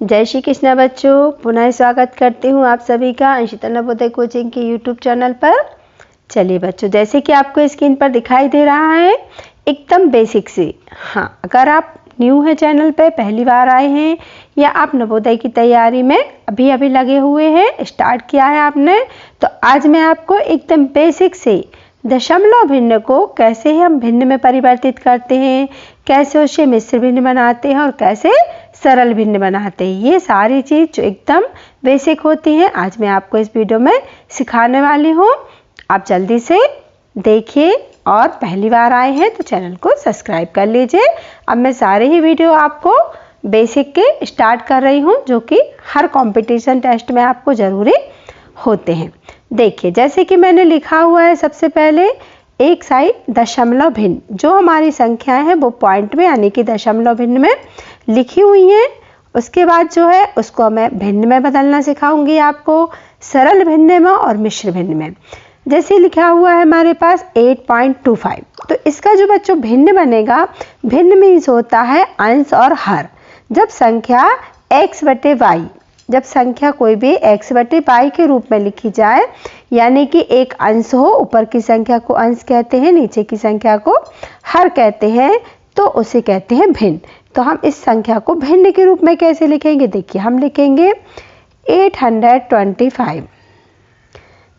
जय श्री कृष्णा बच्चों, पुनः स्वागत करती हूँ आप सभी का अंशिता नवोदय कोचिंग के यूट्यूब चैनल पर। चलिए बच्चों, जैसे कि आपको स्क्रीन पर दिखाई दे रहा है एकदम बेसिक से। हाँ, अगर आप न्यू है चैनल पे, पहली बार आए हैं या आप नवोदय की तैयारी में अभी अभी लगे हुए हैं, स्टार्ट किया है आपने, तो आज मैं आपको एकदम बेसिक से दशमलव भिन्न को कैसे हम भिन्न में परिवर्तित करते हैं, कैसे उसे मिश्र भिन्न बनाते हैं और कैसे सरल भिन्न बनाते हैं, ये सारी चीज़ जो एकदम बेसिक होती हैं आज मैं आपको इस वीडियो में सिखाने वाली हूँ। आप जल्दी से देखिए और पहली बार आए हैं तो चैनल को सब्सक्राइब कर लीजिए। अब मैं सारे ही वीडियो आपको बेसिक के स्टार्ट कर रही हूँ जो कि हर कंपटीशन टेस्ट में आपको ज़रूरी होते हैं। देखिए, जैसे कि मैंने लिखा हुआ है सबसे पहले एक साइड दशमलव भिन्न, जो हमारी संख्याएं हैं वो पॉइंट में यानी कि दशमलव भिन्न में लिखी हुई हैं। उसके बाद जो है उसको मैं भिन्न में बदलना सिखाऊंगी आपको, सरल भिन्न में और मिश्र भिन्न में। जैसे लिखा हुआ है हमारे पास 8.25, तो इसका जो बच्चों भिन्न बनेगा, भिन्न मीन्स होता है अंश और हर। जब संख्या x बटे y, जब संख्या कोई भी x बटे y के रूप में लिखी जाए, यानी कि एक अंश हो, ऊपर की संख्या को अंश कहते हैं, नीचे की संख्या को हर कहते हैं, तो उसे कहते हैं भिन्न। तो हम इस संख्या को भिन्न के रूप में कैसे लिखेंगे? देखिए, हम लिखेंगे 825।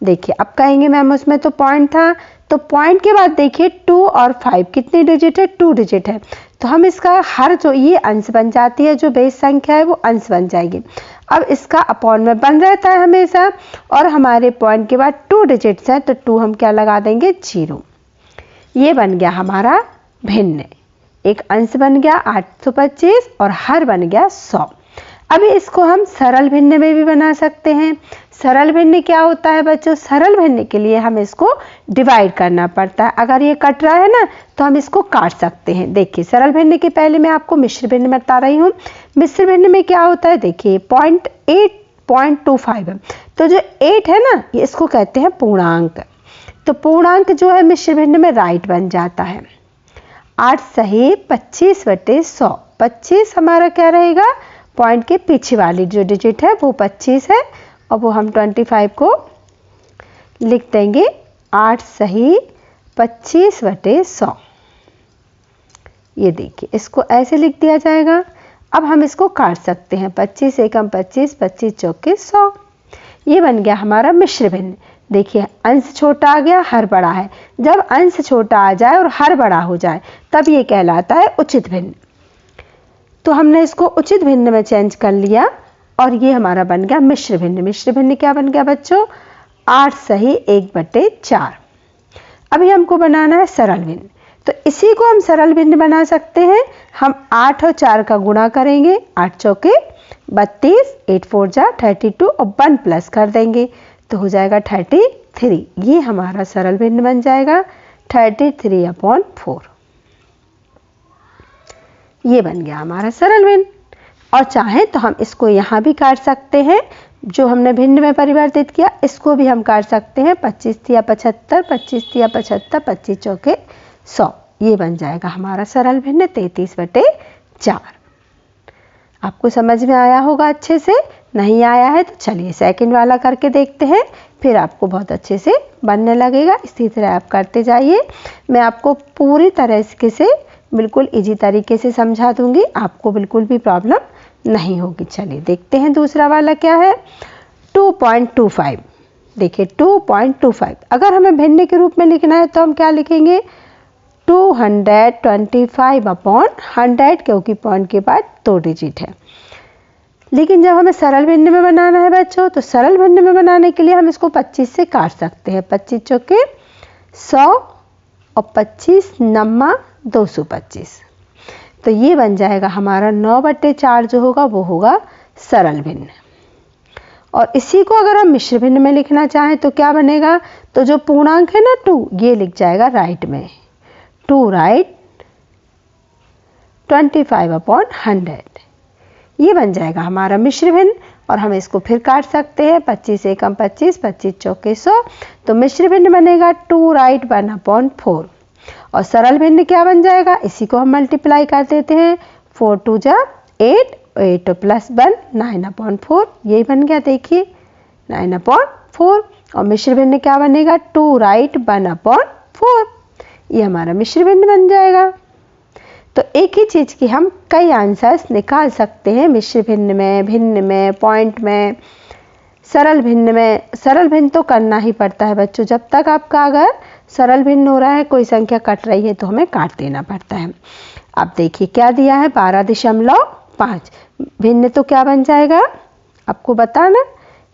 देखिए, अब कहेंगे मैम उसमें तो पॉइंट था, तो पॉइंट के बाद देखिए 2 और 5 कितने डिजिट है? 2 डिजिट है। तो हम इसका हर जो ये अंश बन जाती है, जो बेस संख्या है वो अंश बन जाएगी। अब इसका अपॉन में बन रहता है हमेशा, और हमारे पॉइंट के बाद 2 डिजिट्स हैं तो 2 हम क्या लगा देंगे? 0। ये बन गया हमारा भिन्न। एक अंश बन गया 825 और हर बन गया 100। अभी इसको हम सरल भिन्न में भी बना सकते हैं। सरल भिन्न क्या होता है बच्चों? सरल भिन्न के लिए हम इसको डिवाइड करना पड़ता है। अगर ये कट रहा है ना तो हम इसको काट सकते हैं। देखिए, सरल भिन्न के पहले मैं आपको मिश्र भिन्न बता रही हूँ। मिश्र भिन्न में क्या होता है? देखिए 8.25 है, तो जो 8 है ना, ये इसको कहते हैं पूर्णांक। तो पूर्णांक जो है मिश्र भिन्न में राइट बन जाता है। 8 सही 25 बटे 100। 25 हमारा क्या रहेगा? पॉइंट के पीछे वाली जो डिजिट है वो 25 है, और वो हम 25 को लिख देंगे 8 सही 25 बटे 100। ये देखिए, इसको ऐसे लिख दिया जाएगा। अब हम इसको काट सकते हैं। 25 एकम 25, 25 चौके 100। ये बन गया हमारा मिश्र भिन्न। देखिए, अंश छोटा आ गया, हर बड़ा है। जब अंश छोटा आ जाए और हर बड़ा हो जाए तब ये कहलाता है उचित भिन्न। तो हमने इसको उचित भिन्न में चेंज कर लिया और ये हमारा बन गया मिश्र भिन्न। मिश्र भिन्न क्या बन गया बच्चों? 8 सही 1/4। अभी हमको बनाना है सरल भिन्न, तो इसी को हम सरल भिन्न बना सकते हैं। हम 8 और 4 का गुणा करेंगे, 8 चौके 32, 8 4 जा 32 और 1 प्लस कर देंगे तो हो जाएगा 33। ये हमारा सरल भिन्न बन जाएगा 33/4। ये बन गया हमारा सरल भिन्न। और चाहें तो हम इसको यहाँ भी काट सकते हैं, जो हमने भिन्न में परिवर्तित किया इसको भी हम काट सकते हैं। 25 तिया 75, 25 तिया 75, 25 चौके 100। ये बन जाएगा हमारा सरल भिन्न 33/4। आपको समझ में आया होगा अच्छे से। नहीं आया है तो चलिए सेकंड वाला करके देखते हैं, फिर आपको बहुत अच्छे से बनने लगेगा। इसी तरह आप करते जाइए। मैं आपको पूरी तरह से बिल्कुल इजी तरीके से समझा दूंगी, आपको बिल्कुल भी प्रॉब्लम नहीं होगी। चलिए देखते हैं दूसरा वाला क्या है। 2.25। देखिए 2.25 अगर हमें भिन्न के रूप में लिखना है तो हम क्या लिखेंगे? 225/100, क्योंकि पॉइंट के बाद 2 डिजिट है। लेकिन जब हमें सरल भिन्न में बनाना है बच्चों, तो सरल भिन्न में बनाने के लिए हम इसको 25 से काट सकते हैं। 25 चौके 100 और 25 नम्मा 225। तो ये बन जाएगा हमारा 9/4 जो होगा वो होगा सरल भिन्न। और इसी को अगर हम मिश्र भिन्न में लिखना चाहें तो क्या बनेगा? तो जो पूर्णांक है ना 2, ये लिख जाएगा राइट में। 2 राइट 25/100। ये बन जाएगा हमारा मिश्र भिन्न। और हम इसको फिर काट सकते हैं। 25 एकम 25, 25 चौके 100। तो मिश्र भिन्न बनेगा 2 राइट 1/4। और सरल भिन्न क्या बन जाएगा? इसी को हम मल्टीप्लाई कर देते हैं। 4 2 जा 8 8 प्लस 1 9/4 यही बन गया। देखिए 9/4 और मिश्र भिन्न क्या बनेगा 2 राइट 1/4 ये हमारा मिश्र भिन्न बन जाएगा। तो एक ही चीज़ की हम कई आंसर्स निकाल सकते हैं मिश्र भिन्न में, पॉइंट में, सरल भिन्न में। सरल भिन्न तो करना ही पड़ता है बच्चों, जब तक आपका अगर सरल भिन्न हो रहा है, कोई संख्या कट रही है तो हमें काट देना पड़ता है। अब देखिए क्या दिया है 12.5 भिन्न तो क्या बन जाएगा आपको बताना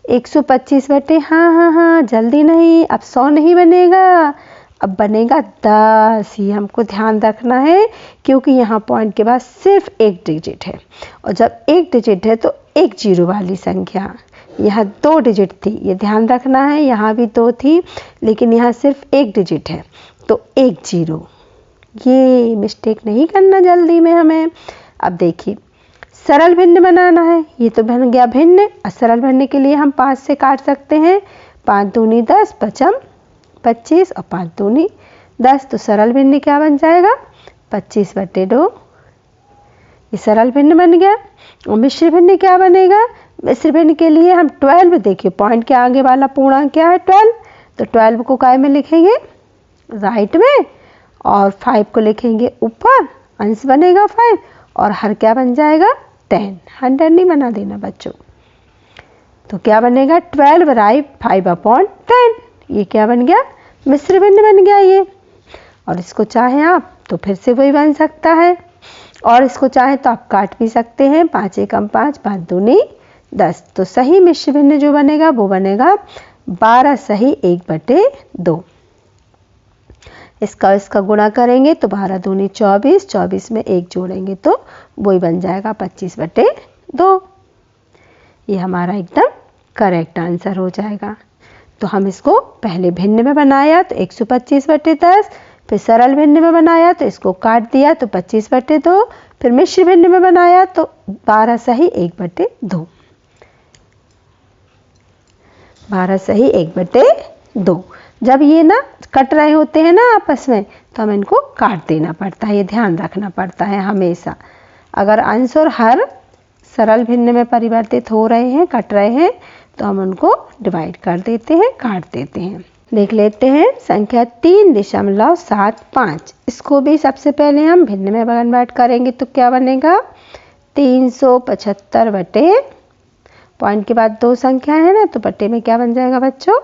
125 बटे हाँ जल्दी नहीं, अब 100 नहीं बनेगा, अब बनेगा 10। ये हमको ध्यान रखना है क्योंकि यहाँ पॉइंट के बाद सिर्फ एक डिजिट है और जब एक डिजिट है तो एक जीरो वाली संख्या, यहाँ 2 डिजिट थी, ये ध्यान रखना है। यहाँ भी 2 थी लेकिन यहाँ सिर्फ एक डिजिट है तो एक जीरो, ये मिस्टेक नहीं करना जल्दी में हमें। अब देखिए सरल भिन्न बनाना है, ये तो बन गया भिन्न। और सरल भिन्न के लिए हम 5 से काट सकते हैं, 5 दूनी 10 पचम 25 और 5 दूनी 10, तो सरल भिन्न क्या बन जाएगा 25/2 ये सरल भिन्न बन गया। और मिश्र भिन्न क्या बनेगा, मिश्र भिन्न के लिए हम 12 देखिए पॉइंट के आगे वाला पूर्णांक क्या है 12, तो 12 को काय में लिखेंगे राइट में और 5 को लिखेंगे ऊपर, अंश बनेगा 5 और हर क्या बन जाएगा 10, 100 नहीं बना देना बच्चों। तो क्या बनेगा 12 राइट 5/10, ये क्या बन गया मिश्र भिन्न बन गया ये। और इसको चाहें आप तो फिर से वही बन सकता है और इसको चाहें तो आप काट भी सकते हैं, 5 एकम 5 5 दूनी 10, तो सही मिश्र भिन्न जो बनेगा वो बनेगा 12 सही 1/2। इसका गुणा करेंगे तो 12 दूनी 24, 24 में 1 जोड़ेंगे तो वही बन जाएगा 25/2। ये हमारा एकदम करेक्ट आंसर हो जाएगा। तो हम इसको पहले भिन्न में बनाया तो 125/10, फिर सरल भिन्न में बनाया तो इसको काट दिया तो 25/2, फिर मिश्र भिन्न में बनाया तो 12 सही 1/2, 12 सही 1/2। जब ये ना कट रहे होते हैं ना आपस में तो हम इनको काट देना पड़ता है, ये ध्यान रखना पड़ता है हमेशा। अगर अंश और हर सरल भिन्न में परिवर्तित हो रहे हैं, कट रहे हैं, तो हम उनको डिवाइड कर देते हैं, काट देते हैं। देख लेते हैं संख्या 3.75, इसको भी सबसे पहले हम भिन्न में कन्वर्ट करेंगे तो क्या बनेगा 375 बटे पॉइंट के बाद 2 संख्या है ना तो बटे में क्या बन जाएगा बच्चों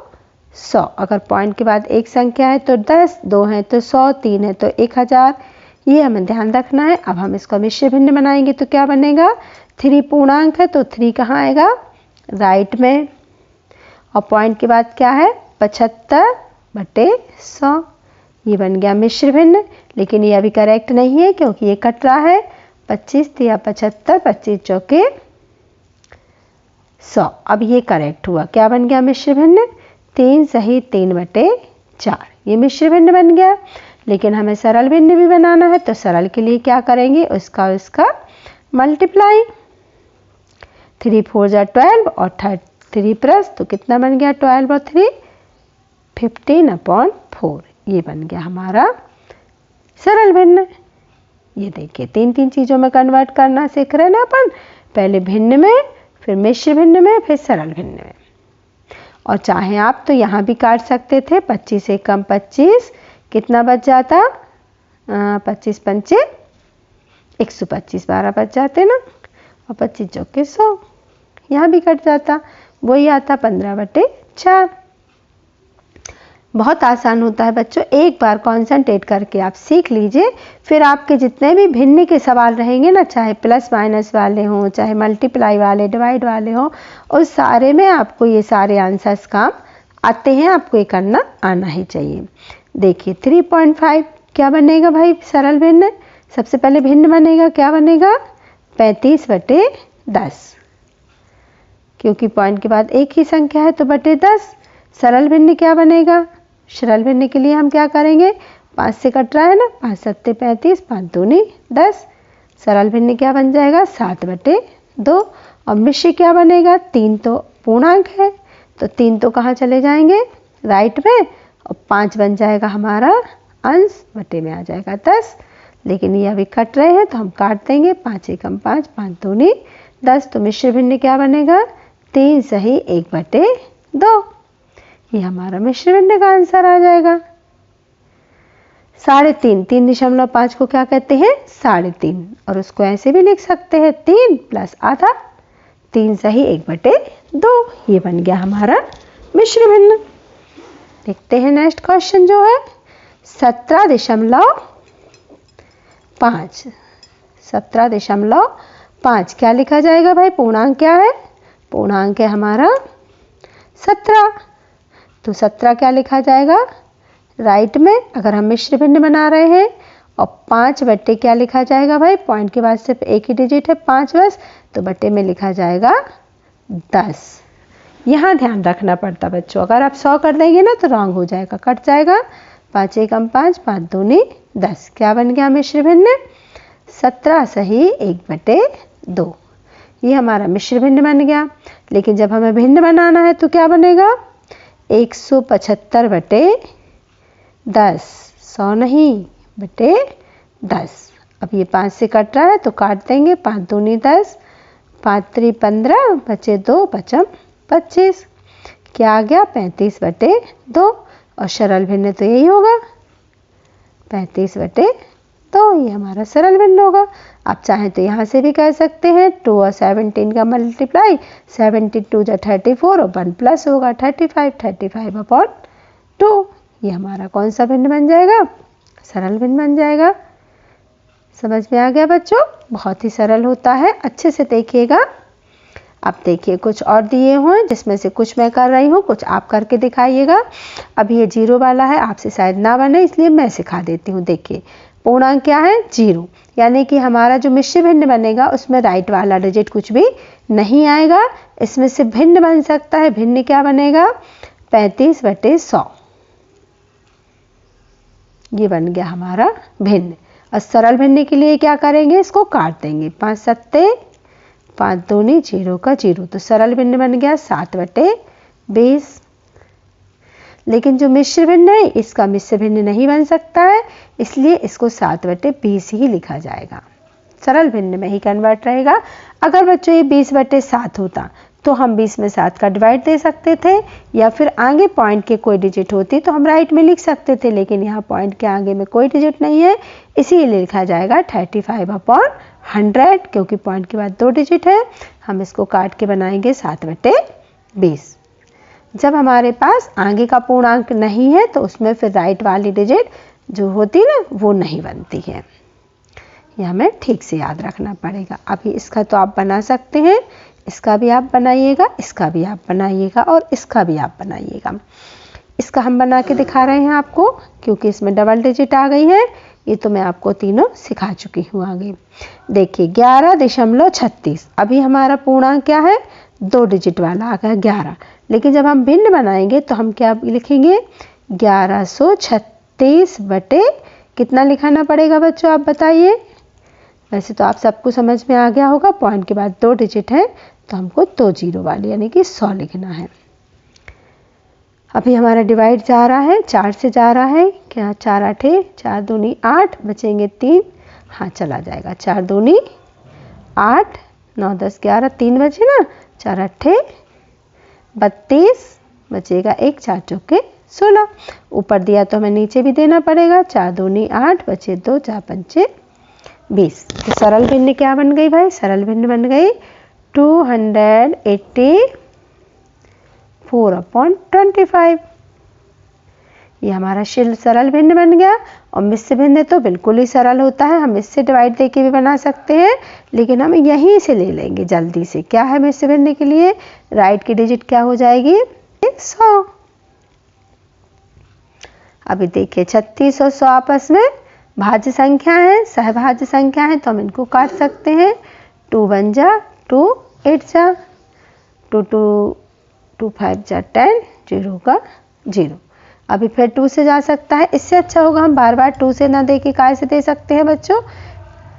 100। अगर पॉइंट के बाद एक संख्या है तो 10, 2 है तो 100, 3 है तो 1000, ये हमें ध्यान रखना है। अब हम इसको मिश्र भिन्न बनाएंगे तो क्या बनेगा 3 पूर्णांक है तो 3 कहाँ आएगा राइट में और पॉइंट के बाद क्या है 75/100, ये बन गया मिश्र भिन्न। लेकिन ये अभी करेक्ट नहीं है क्योंकि ये कट रहा है 25 या 75, 25 चौके 100। अब ये करेक्ट हुआ, क्या बन गया मिश्र भिन्न 3 सही 3/4, ये मिश्र भिन्न बन गया। लेकिन हमें सरल भिन्न भी बनाना है तो सरल के लिए क्या करेंगे उसका मल्टीप्लाई, 3 4 जा 12 और 3 प्लस तो कितना बन गया 12 और 3 15/4, ये बन गया हमारा सरल भिन्न। ये देखिए 3 चीज़ों में कन्वर्ट करना सीख रहे हैं ना अपन, पहले भिन्न में, फिर मिश्र भिन्न में, फिर सरल भिन्न में। और चाहे आप तो यहाँ भी काट सकते थे, 25 एकम 25 कितना बच जाता 25 पंचे 125, 12 बच जाते ना और 25 चौके 100, यहाँ भी कट जाता, वही आता 15/4। बहुत आसान होता है बच्चों, एक बार कंसंट्रेट करके आप सीख लीजिए, फिर आपके जितने भी भिन्न के सवाल रहेंगे ना, चाहे प्लस माइनस वाले हों, चाहे मल्टीप्लाई वाले, डिवाइड वाले हों, उस सारे में आपको ये सारे आंसर्स काम आते हैं, आपको ये करना आना ही चाहिए। देखिए 3.5 क्या बनेगा भाई सरल भिन्न, सबसे पहले भिन्न बनेगा, क्या बनेगा 35/10, क्योंकि पॉइंट के बाद एक ही संख्या है तो बटे 10। सरल भिन्न क्या बनेगा, सरल भिन्न के लिए हम क्या करेंगे 5 से कट रहा है ना, 5 7 35, 5 दूनी 10, सरल भिन्न क्या बन जाएगा 7/2। और मिश्र क्या बनेगा 3 तो पूर्णांक है तो 3 तो कहाँ चले जाएंगे राइट में और 5 बन जाएगा हमारा अंश, बटे में आ जाएगा 10। लेकिन ये अभी कट रहे हैं तो हम काट देंगे, 5 एकम 5 5 दूनी 10, तो मिश्र भिन्न क्या बनेगा? 3 सही 1/2। ये हमारा मिश्र भिन्न का आंसर आ जाएगा। 3.5, 3.5 को क्या कहते हैं? 3.5, और उसको ऐसे भी लिख सकते हैं 3 + आधा, 3 सही 1/2। ये बन गया हमारा मिश्र भिन्न। देखते हैं नेक्स्ट क्वेश्चन जो है 17.5। 17.5 क्या लिखा जाएगा भाई? पूर्णांक क्या है? पूर्णांक है हमारा 17, तो 17 क्या लिखा जाएगा? राइट में अगर हम मिश्र भिन्न बना रहे हैं, और 5 बट्टे क्या लिखा जाएगा भाई? पॉइंट के बाद सिर्फ एक ही डिजिट है 5 बस, तो बट्टे में लिखा जाएगा 10। यहाँ ध्यान रखना पड़ता बच्चों, अगर आप 100 कर देंगे ना तो रॉन्ग हो जाएगा, कट जाएगा। 5 एकम 5, 5 दूनी 10। क्या बन गया मिश्र भिन्न? 17 सही 1/2। ये हमारा मिश्र भिन्न बन गया। लेकिन जब हमें भिन्न बनाना है तो क्या बनेगा? 175/10, 100 नहीं बटे 10। अब ये 5 से कट रहा है तो काट देंगे, 5 दूनी 10, 5 3 15, बचे 2, बचम 25। क्या आ गया? 35/2, और सरल भिन्न तो यही होगा 35/2। ये हमारा सरल भिन्न होगा। आप चाहें तो यहाँ से भी कह सकते हैं 2 और 17 का मल्टीप्लाई, 72 जा 34, और 1 प्लस होगा 35, 35/2। ये हमारा कौन सा भिन्न बन जाएगा? सरल भिन्न बन जाएगा। समझ में आ गया बच्चों? बहुत ही सरल होता है, अच्छे से देखिएगा। अब देखिए कुछ और दिए हुए हैं, जिसमें से कुछ मैं कर रही हूँ, कुछ आप करके दिखाइएगा। अब ये 0 वाला है, आपसे शायद ना बने इसलिए मैं सिखा देती हूँ। देखिए पूर्णांक क्या है? 0, यानी कि हमारा जो मिश्र भिन्न बनेगा उसमें राइट वाला डिजिट कुछ भी नहीं आएगा। इसमें से भिन्न बन सकता है। भिन्न क्या बनेगा? 35/100। ये बन गया हमारा भिन्न। और सरल भिन्न के लिए क्या करेंगे? इसको काट देंगे, 5 सत्ते 5 दूनी 0 का 0, तो सरल भिन्न बन गया 7/20। लेकिन जो मिश्र भिन्न है इसका मिश्र भिन्न नहीं बन सकता है, इसलिए इसको 7/20 ही लिखा जाएगा। सरल भिन्न में ही कन्वर्ट रहेगा। अगर बच्चों ये 20/7 होता तो हम 20 में 7 का डिवाइड दे सकते थे, या फिर आगे पॉइंट के कोई डिजिट होती तो हम राइट में लिख सकते थे, लेकिन यहाँ पॉइंट के आगे में कोई डिजिट नहीं है, इसीलिए लिखा जाएगा 35/100, क्योंकि पॉइंट के बाद 2 डिजिट है। हम इसको काट के बनाएंगे 7/20। जब हमारे पास आगे का पूर्णांक नहीं है तो उसमें फिर राइट वाली डिजिट जो होती है ना वो नहीं बनती है। यह हमें ठीक से याद रखना पड़ेगा। अभी इसका तो आप बना सकते हैं, इसका भी आप बनाइएगा, इसका भी आप बनाइएगा, और इसका भी आप बनाइएगा। इसका हम बना के दिखा रहे हैं आपको, क्योंकि इसमें डबल डिजिट आ गई है। ये तो मैं आपको तीनों सिखा चुकी हूँ आगे। देखिए 11.36, अभी हमारा पूर्णांक क्या है? 2 डिजिट वाला आ गया 11। लेकिन जब हम भिन्न बनाएंगे तो हम क्या लिखेंगे? 1136 बटे कितना लिखाना पड़ेगा बच्चों, आप बताइए। वैसे तो आप सबको समझ में आ गया होगा, पॉइंट के बाद 2 डिजिट है तो हमको 2 जीरो वाली यानी कि 100 लिखना है। अभी हमारा डिवाइड जा रहा है, 4 से जा रहा है। क्या 4 8 4 दूनी 8, बचेंगे 3। हाँ चला जाएगा, 4 दूनी 8, 9 10 11, 3 बचे ना, 4 8 32, बचेगा 1, 4 चौके 16। ऊपर दिया तो हमें नीचे भी देना पड़ेगा। 4 दूनी 8, बचे 2, 4 पंचे 20। तो सरल भिन्न क्या बन गई भाई? सरल भिन्न बन गई 284/25। ये हमारा सरल भिन्न बन गया। और मिश्र भिन्न तो बिल्कुल ही सरल होता है, हम इससे डिवाइड देके भी बना सकते हैं, लेकिन हम यहीं से ले लेंगे जल्दी से। क्या है मिश्र भिन्न के लिए? राइट की डिजिट क्या हो जाएगी? 100। अभी देखिए 36 और 100 आपस में भाज्य संख्या है, सहभाज्य संख्या है, तो हम इनको काट सकते हैं। 2 1 जा 2, 8 जा 2 2 2 5 जा 10, 0 का 0। अभी फिर 2 से जा सकता है। इससे अच्छा होगा हम बार बार 2 से ना दे के काय से दे सकते हैं बच्चों?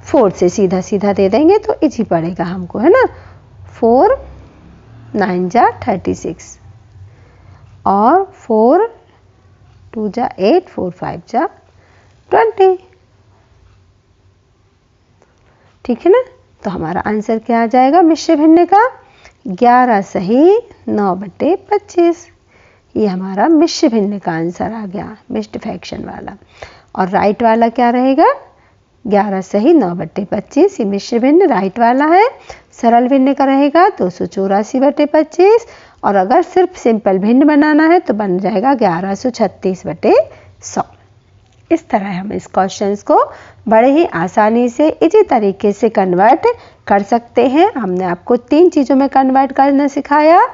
4 से सीधा सीधा दे देंगे तो इजी पड़ेगा हमको, है ना। 4 9 जा 36, और 4 2 जा 8, 4 5 जा 20। ठीक है ना। तो हमारा आंसर क्या आ जाएगा मिश्र भिन्न का? 11 सही 9/25। ये हमारा मिश्र भिन्न का आंसर आ गया, मिक्स्ड फ्रैक्शन वाला। और राइट वाला क्या रहेगा? 11 सही 9/25, ये मिश्र भिन्न राइट वाला है। सरल भिन्न का रहेगा 284/25, और अगर सिर्फ सिंपल भिन्न बनाना है तो बन जाएगा 1136/100। इस तरह हम इस क्वेश्चंस को बड़े ही आसानी से इसी तरीके से कन्वर्ट कर सकते हैं। हमने आपको 3 चीज़ों में कन्वर्ट करना सिखाया,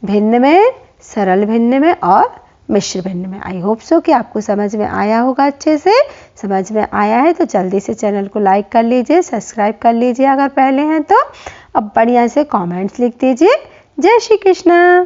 भिन्न में, सरल भिन्न में और मिश्र भिन्न में। आई होप सो कि आपको समझ में आया होगा। अच्छे से समझ में आया है तो जल्दी से चैनल को लाइक कर लीजिए, सब्सक्राइब कर लीजिए अगर पहले हैं तो। अब बढ़िया से कमेंट्स लिख दीजिए। जय श्री कृष्ण।